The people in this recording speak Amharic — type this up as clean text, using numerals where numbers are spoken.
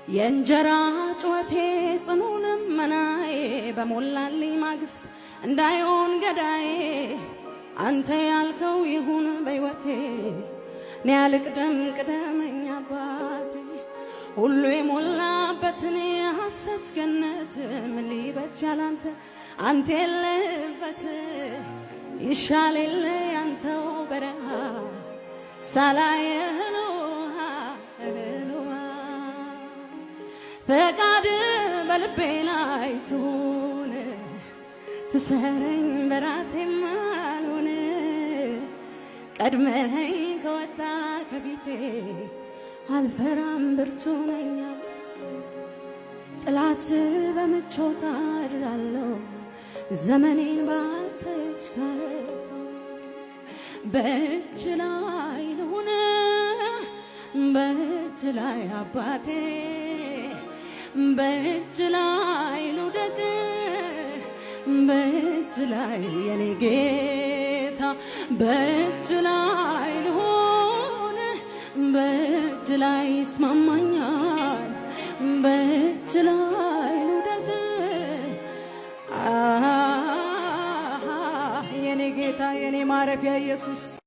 የእንጀራ ጩኸቴ ጽኑ ልመናዬ በሞላልኝ ማግስት እንዳይሆን ገዳዬ አንተ ያልከው ይሁን በሕይወቴ እኔ አልቅደም ቅደመኝ አባቴ ሁሉ የሞላበትን የሐሰት ገነት ምን ሊበጃል አንተ የለህበት ይሻል የለ ያንተው በረሃ ሳላየህ ፈቃድ በልቤ ላይ ትሁን ትሰረኝ በራሴ ማልሆን ቀድመኸኝ ከወጣ ከፊቴ አልፈራም ብርቱ ነኝ ጥላ ስር በምቾት አድራለሁ ዘመኔን ባንተ እጅ በእጅ ላይ ልሁን በእጅ ላይ አባቴ በእጅ ላይ ልውደቅ በእጅ ላይ የኔ ጌታ በእጅ ላይ ልሆን በእጅ ላይ ይስማማኛል በእጅ ላይ ልውደቅ የኔ ጌታ የኔ ማረፊያ ኢየሱስ